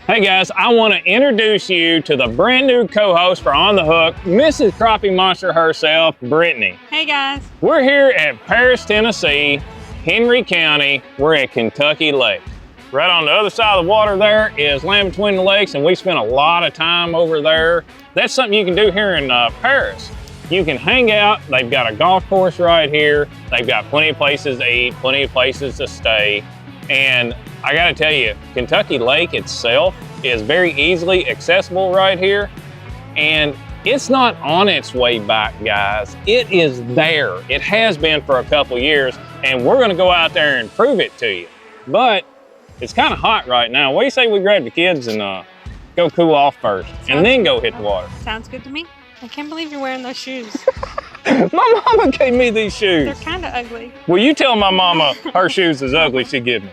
Hey guys, I want to introduce you to the brand new co-host for On the Hook, Mrs. Crappie Monster herself, Brittany. Hey guys. We're here at Paris, Tennessee, Henry County. We're at Kentucky Lake. Right on the other side of the water there is Land Between the Lakes, and we spent a lot of time over there. That's something you can do here in Paris. You can hang out. They've got a golf course right here. They've got plenty of places to eat, plenty of places to stay. And I gotta tell you, Kentucky Lake itself is very easily accessible right here. And it's not on its way back, guys. It is there. It has been for a couple years, and we're gonna go out there and prove it to you. But it's kind of hot right now. What do you say we grab the kids and go cool off first, and then go hit the water? Sounds good to me. I can't believe you're wearing those shoes. My mama gave me these shoes. They're kind of ugly. Well, you tell my mama her shoes is ugly, she give me.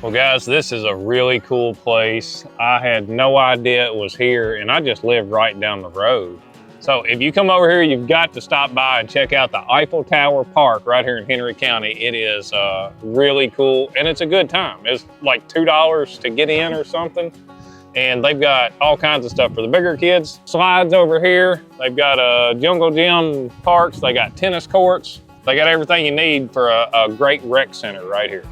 Well guys, this is a really cool place. I had no idea it was here, and I just live right down the road. So if you come over here, you've got to stop by and check out the Eiffel Tower Park right here in Henry County. It is really cool, and it's a good time. It's like $2 to get in or something. And they've got all kinds of stuff for the bigger kids. Slides over here. They've got jungle gym parks. They got tennis courts. They got everything you need for a great rec center right here.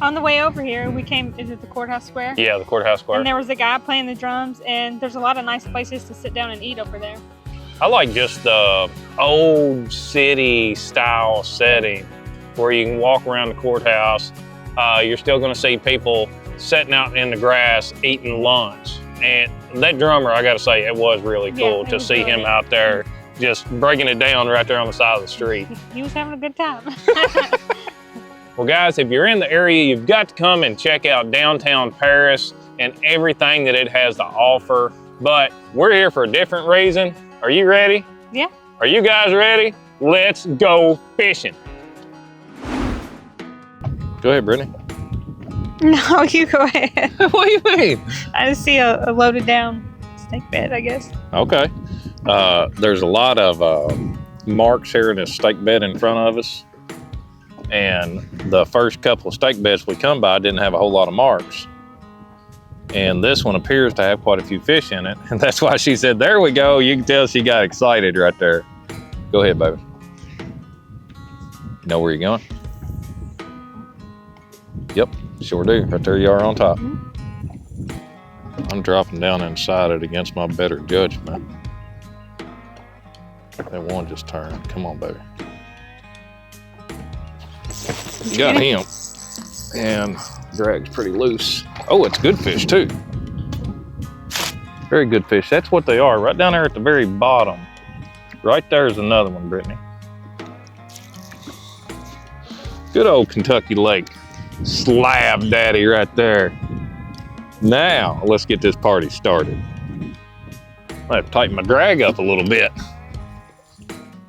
On the way over here, we came, is it the courthouse square? Yeah, the courthouse square. And there was a guy playing the drums, and there's a lot of nice places to sit down and eat over there. I like just the old city style setting where you can walk around the courthouse. You're still gonna see people sitting out in the grass eating lunch. And that drummer, I gotta say, it was really cool to see him out there just breaking it down right there on the side of the street. He was having a good time. Well guys, if you're in the area, you've got to come and check out downtown Paris and everything that it has to offer. But we're here for a different reason. Are you ready? Yeah. Are you guys ready? Let's go fishing. Go ahead, Brittany. No, you go ahead. What do you mean? I just see a loaded down snake bed, I guess. Okay. There's a lot of marks here in this stake bed in front of us. And the first couple of stake beds we come by didn't have a whole lot of marks. And this one appears to have quite a few fish in it. And that's why she said, there we go. You can tell she got excited right there. Go ahead, baby. You know where you're going? Yep, sure do. Right there you are on top. I'm dropping down inside it against my better judgment. That one just turned. Come on, baby. Got him, and drag's pretty loose. Oh, it's good fish too. Very good fish. That's what they are. Right down there at the very bottom. Right there's another one, Brittany. Good old Kentucky Lake. Slab daddy right there. Now, let's get this party started. I have to tighten my drag up a little bit.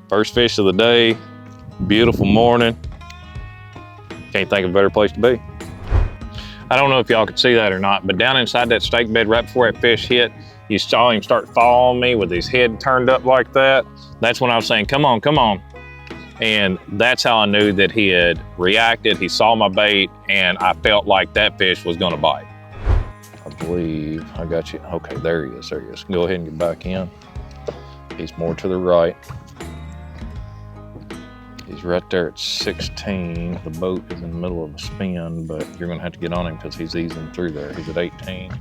First fish of the day. Beautiful morning. Can't think of a better place to be. I don't know if y'all could see that or not, but down inside that stake bed right before that fish hit, you saw him start following me with his head turned up like that. That's when I was saying, come on, come on. And that's how I knew that he had reacted. He saw my bait, and I felt like that fish was gonna bite. I believe I got you. Okay, there he is, there he is. Go ahead and get back in. He's more to the right. He's right there at 16. The boat is in the middle of a spin, but you're gonna have to get on him because he's easing through there. He's at 18.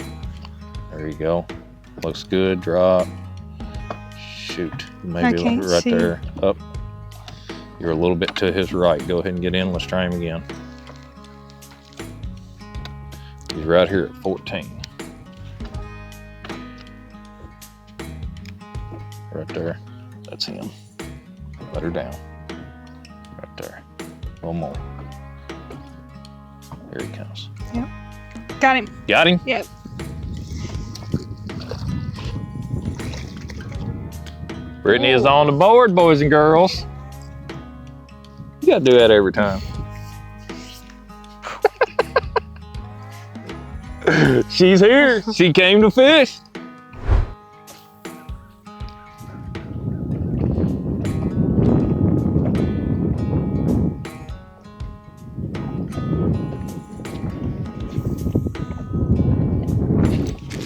There you go. Looks good, drop. Shoot, maybe right there, up. You're a little bit to his right. Go ahead and get in, let's try him again. He's right here at 14. Right there, that's him. Let her down. Right there. One more. Here he comes. Yep. Got him. Got him? Yep. Brittany is on the board, boys and girls. You gotta do that every time. She's here. She came to fish.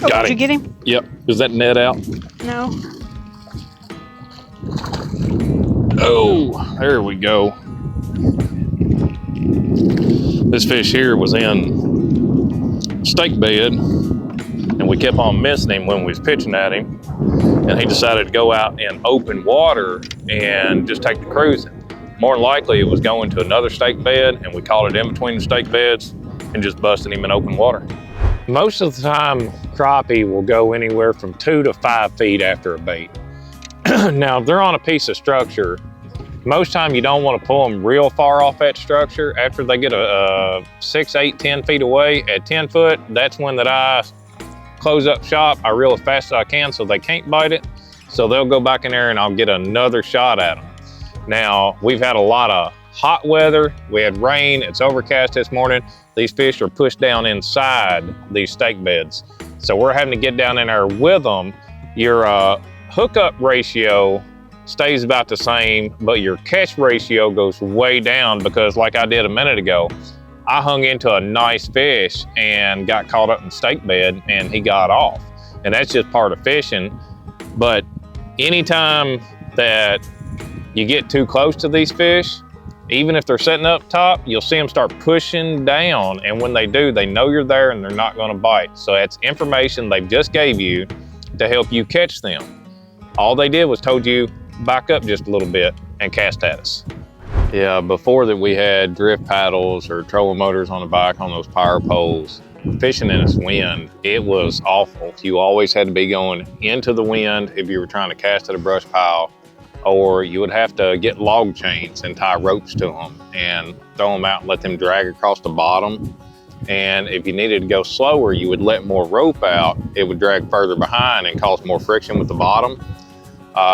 Oh, Got did you it. get him? Yep. Is that net out? No. Oh, there we go. This fish here was in stake bed, and we kept on missing him when we was pitching at him. And he decided to go out in open water and just take the cruising. More than likely, it was going to another stake bed, and we caught it in between the stake beds and just busted him in open water. Most of the time, crappie will go anywhere from 2 to 5 feet after a bait. Now, if they're on a piece of structure, most time you don't want to pull them real far off that structure. After they get a 6, 8, 10 feet away, at 10 foot, that's when that I close up shop. I reel as fast as I can so they can't bite it. So they'll go back in there and I'll get another shot at them. Now, we've had a lot of hot weather. We had rain, it's overcast this morning. These fish are pushed down inside these stake beds. So we're having to get down in there with them. Your hookup ratio stays about the same, but your catch ratio goes way down because like I did a minute ago, I hung into a nice fish and got caught up in the stake bed and he got off. And that's just part of fishing. But anytime that you get too close to these fish, even if they're sitting up top, you'll see them start pushing down. And when they do, they know you're there and they're not gonna bite. So that's information they just gave you to help you catch them. All they did was told you, back up just a little bit and cast at us. Yeah, before that we had drift paddles or trolling motors on the back on those power poles. Fishing in this wind, it was awful. You always had to be going into the wind if you were trying to cast at a brush pile, or you would have to get log chains and tie ropes to them and throw them out and let them drag across the bottom. And if you needed to go slower, you would let more rope out. It would drag further behind and cause more friction with the bottom.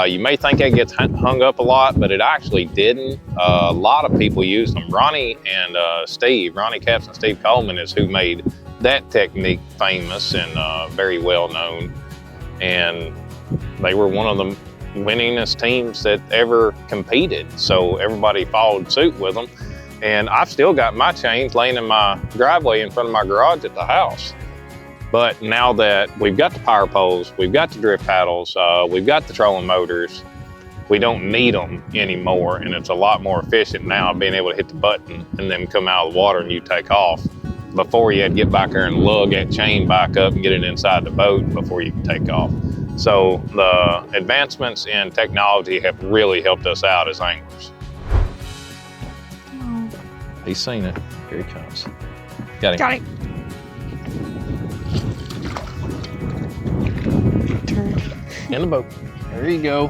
You may think it gets hung up a lot, but it actually didn't. A lot of people use them. Ronnie Capps and Steve Coleman is who made that technique famous and very well known. And they were one of the winningest teams that ever competed. So everybody followed suit with them. And I've still got my chains laying in my driveway in front of my garage at the house. But now that we've got the power poles, we've got the drift paddles, we've got the trolling motors, we don't need them anymore. And it's a lot more efficient now being able to hit the button and then come out of the water and you take off. Before you had to get back there and lug that chain back up and get it inside the boat before you can take off. So the advancements in technology have really helped us out as anglers. Oh. He's seen it. Here he comes. Got him. Got it. In the boat. There you go.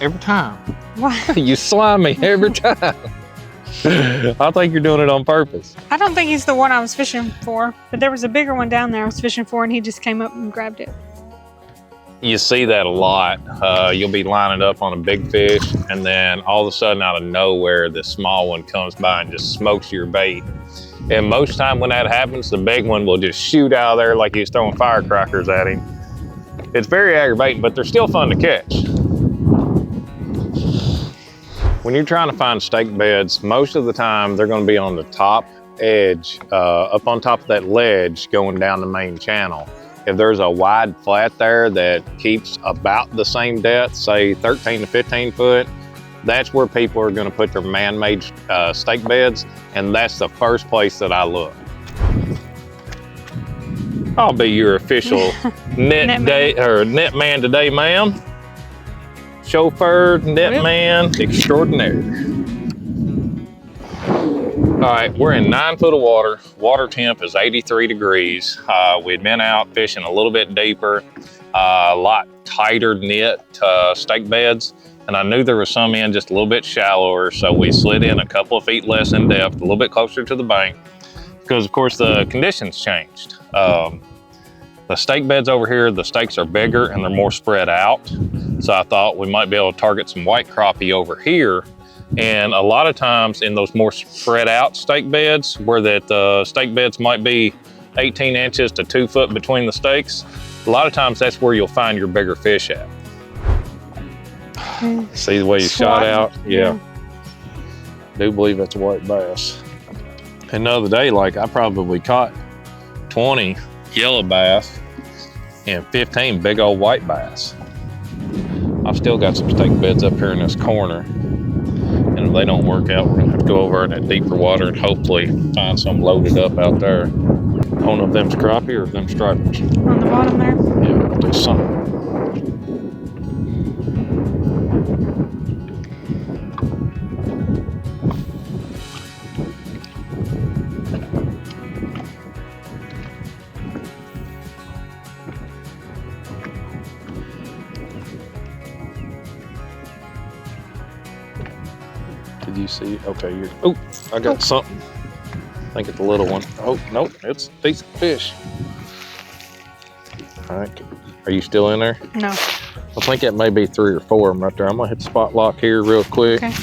Every time. Why? You slime me every time. I think you're doing it on purpose. I don't think he's the one I was fishing for, but there was a bigger one down there I was fishing for and he just came up and grabbed it. You see that a lot. You'll be lining up on a big fish and then all of a sudden out of nowhere, this small one comes by and just smokes your bait. And most time when that happens, the big one will just shoot out of there like he's throwing firecrackers at him. It's very aggravating, but they're still fun to catch. When you're trying to find stake beds, most of the time they're going to be on the top edge, up on top of that ledge going down the main channel. If there's a wide flat there that keeps about the same depth, say 13 to 15 foot, that's where people are going to put their man-made stake beds, and that's the first place that I look. I'll be your official net man today, ma'am. Chauffeur, net man extraordinaire. All right, we're in 9 foot of water. Water temp is 83 degrees. We'd been out fishing a little bit deeper, a lot tighter knit stake beds. And I knew there was some in just a little bit shallower. So we slid in a couple of feet less in depth, a little bit closer to the bank, because of course the conditions changed. The stake beds over here, the stakes are bigger and they're more spread out. So I thought we might be able to target some white crappie over here. And a lot of times in those more spread out stake beds, where the stake beds might be 18 inches to 2 foot between the stakes, a lot of times that's where you'll find your bigger fish at. See the way you shot out? Yeah. I do believe that's a white bass. And the other day, like I probably caught 20 yellow bass, and 15 big old white bass. I've still got some stake beds up here in this corner, and if they don't work out, we're gonna have to go over in that deeper water and hopefully find some loaded up out there. I don't know if them's crappie or if them stripers. On the bottom there? Yeah, there's some. Did you see? Okay, you're. Oh, I got something. I think it's a little one. Oh, nope, it's a decent fish. All right, are you still in there? No. I think that may be 3 or 4 of them right there. I'm gonna hit the spot lock here real quick. Okay.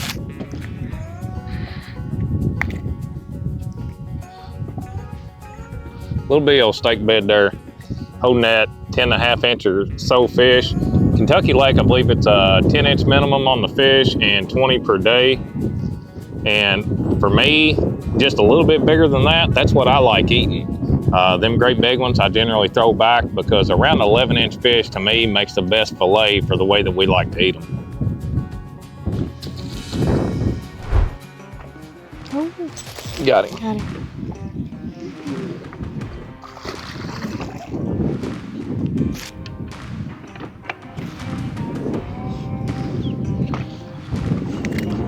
Little bitty old stake bed there, holding that 10.5 inch or so fish. Kentucky Lake, I believe it's a 10-inch minimum on the fish and 20 per day. And for me, just a little bit bigger than that, that's what I like eating. Them great big ones I generally throw back because around 11-inch fish to me makes the best fillet for the way that we like to eat them. Oh, Got him. got him.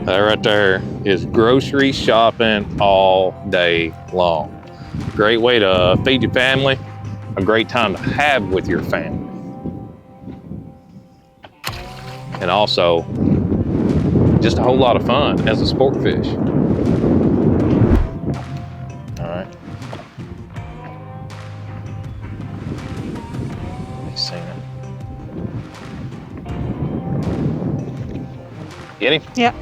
That right there is grocery shopping all day long. Great way to feed your family, a great time to have with your family. And also, just a whole lot of fun as a sport fish. All right. He's seen him. Get him? Yep.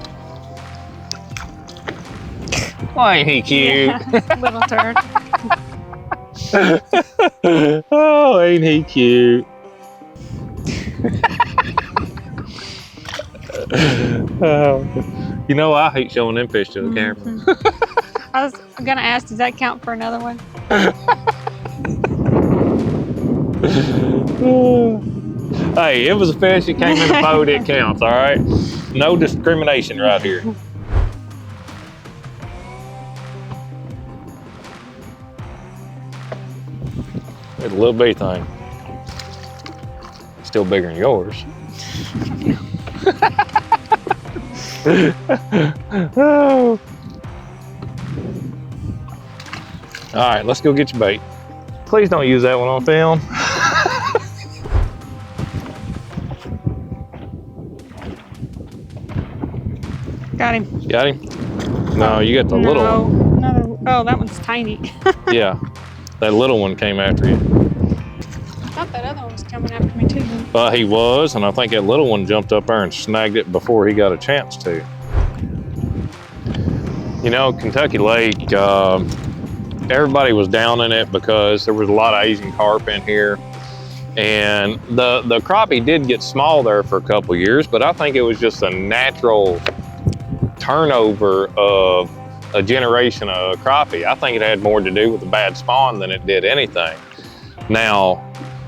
Why ain't he cute? Yeah. Little turd. Oh, ain't he cute? You know, I hate showing them fish to the camera. I was gonna ask, does that count for another one? Hey, it was a fish that came in the boat, it counts, all right? No discrimination right here. It's a little bitty thing. Still bigger than yours. Oh. All right, let's go get your bait. Please don't use that one on film. Got him. Got him? No, you got the little one. Another. Oh, that one's tiny. Yeah, that little one came after you. I thought that other one was coming after me too. He was, and I think that little one jumped up there and snagged it before he got a chance to. You know, Kentucky Lake, everybody was down in it because there was a lot of Asian carp in here. And the crappie did get small there for a couple years, but I think it was just a natural turnover of a generation of crappie. I think it had more to do with the bad spawn than it did anything. Now,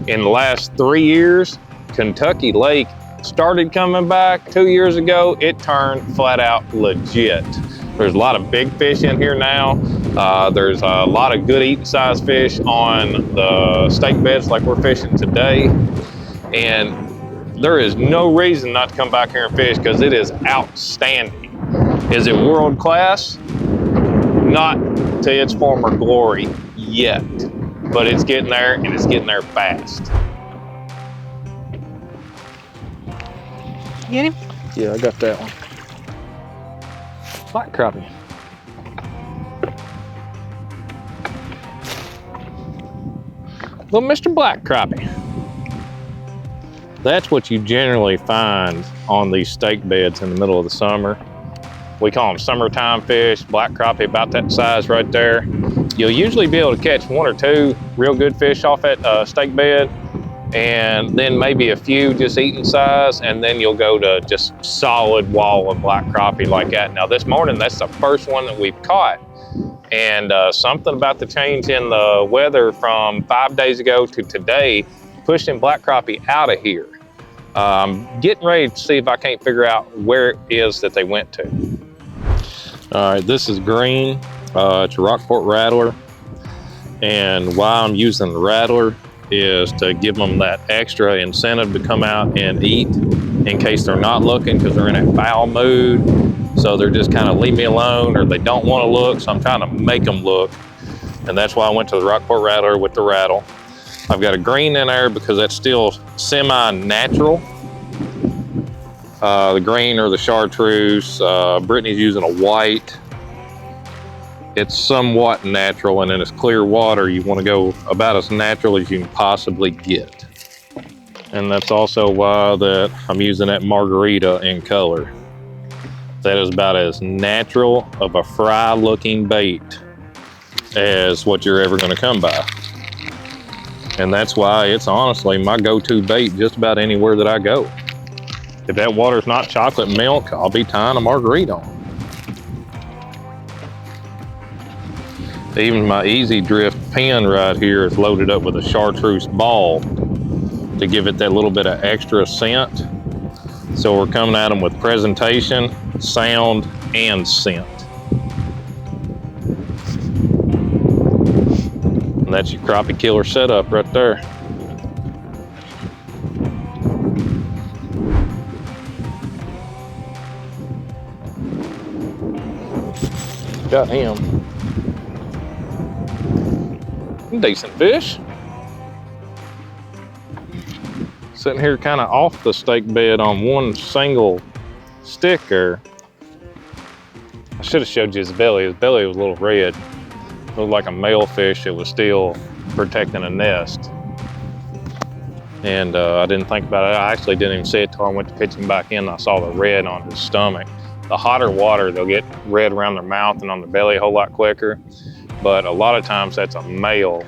in the last 3 years, Kentucky Lake started coming back. 2 years ago, it turned flat out legit. There's a lot of big fish in here now. There's a lot of good eating size fish on the stake beds like we're fishing today. And there is no reason not to come back here and fish because it is outstanding. Is it world class? Not to its former glory yet, but it's getting there and it's getting there fast. Get him? Yeah, I got that one. Black crappie. Little Mr. Black Crappie. That's what you generally find on these stake beds in the middle of the summer. We call them summertime fish, black crappie about that size right there. You'll usually be able to catch 1 or 2 real good fish off that stake bed, and then maybe a few just eating size, and then you'll go to just solid wall of black crappie like that. Now this morning, that's the first one that we've caught. And something about the change in the weather from 5 days ago to today pushed them black crappie out of here. I'm getting ready to see if I can't figure out where it is that they went to. All right, this is green. It's a Rockport rattler. And why I'm using the rattler is to give them that extra incentive to come out and eat in case they're not looking, because they're in a foul mood. So they're just kind of leave me alone, or they don't want to look. So I'm trying to make them look. And that's why I went to the Rockport rattler with the rattle. I've got a green in there because that's still semi-natural. The green or the chartreuse. Brittany's using a white. It's somewhat natural, and in it's clear water, you want to go about as natural as you can possibly get. And that's also why that I'm using that margarita in color. That is about as natural of a fry looking bait as what you're ever going to come by. And that's why it's honestly my go-to bait just about anywhere that I go. If that water's not chocolate milk, I'll be tying a margarita on. Even my Easy Drift pen right here is loaded up with a chartreuse ball to give it that little bit of extra scent. So we're coming at them with presentation, sound, and scent. And that's your crappie killer setup right there. Got him. Decent fish. Sitting here kind of off the stake bed on one single stick there. I should have showed you his belly. His belly was a little red. Looked like a male fish that was still protecting a nest. And I didn't think about it. I actually didn't even see it till I went to pitch him back in. I saw the red on his stomach. The hotter water, they'll get red around their mouth and on their belly a whole lot quicker. But a lot of times that's a male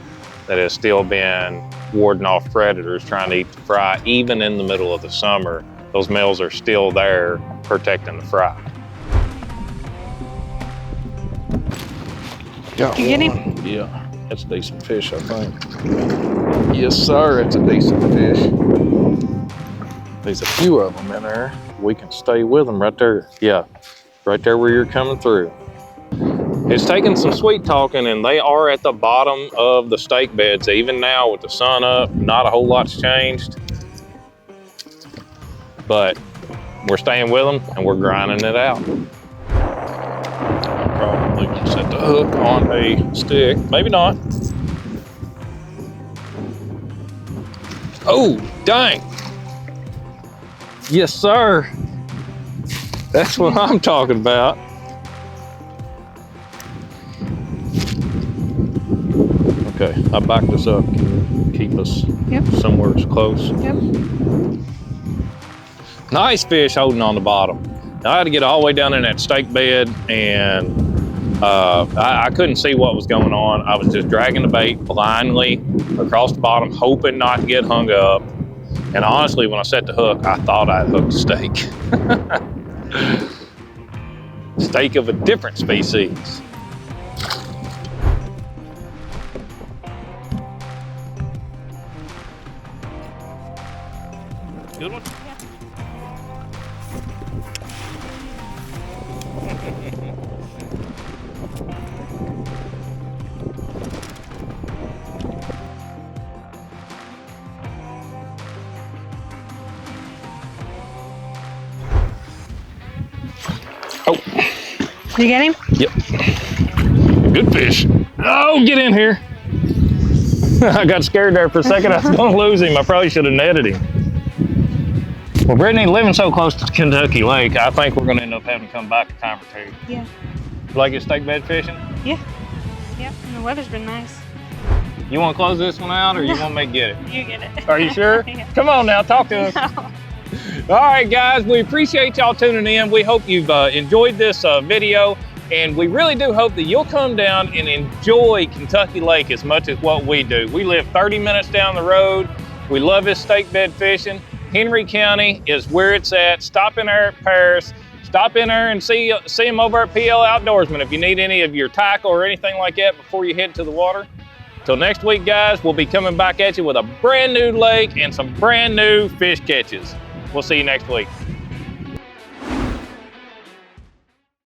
that has still been warding off predators trying to eat the fry. Even in the middle of the summer, those males are still there protecting the fry. Got you get him? one. Yeah, that's a decent fish, I think. Yes, sir, it's a decent fish. There's a few of them in there. We can stay with them right there. Yeah, right there where you're coming through. It's taken some sweet talking, and they are at the bottom of the stake beds. Even now with the sun up, not a whole lot's changed. But we're staying with them and we're grinding it out. I'm probably gonna set the hook on a stick. Maybe not. Oh, dang. Yes, sir. That's what I'm talking about. Okay, I backed us up. Can you keep us somewhere close? Yep. Nice fish holding on the bottom. Now, I had to get all the way down in that stake bed, and I couldn't see what was going on. I was just dragging the bait blindly across the bottom, hoping not to get hung up. And honestly, when I set the hook, I thought I'd hooked a steak. Steak of a different species. Good one? Oh. You get him? Yep. Good fish. Oh, get in here. I got scared there for a second. I was going to lose him. I probably should have netted him. Well, Brittany, living so close to Kentucky Lake, I think we're going to end up having to come back a time or two. Yeah. You like your stake bed fishing? Yeah. Yep. And the weather's been nice. You want to close this one out, or you want me to get it? You get it. Are you sure? Yeah. Come on now, talk to us. No. All right, guys, we appreciate y'all tuning in. We hope you've enjoyed this video, and we really do hope that you'll come down and enjoy Kentucky Lake as much as what we do. We live 30 minutes down the road. We love this stake bed fishing. Henry County is where it's at. Stop in there at Paris. Stop in there and see them over at PL Outdoorsman if you need any of your tackle or anything like that before you head to the water. Till next week, guys, we'll be coming back at you with a brand new lake and some brand new fish catches. We'll see you next week.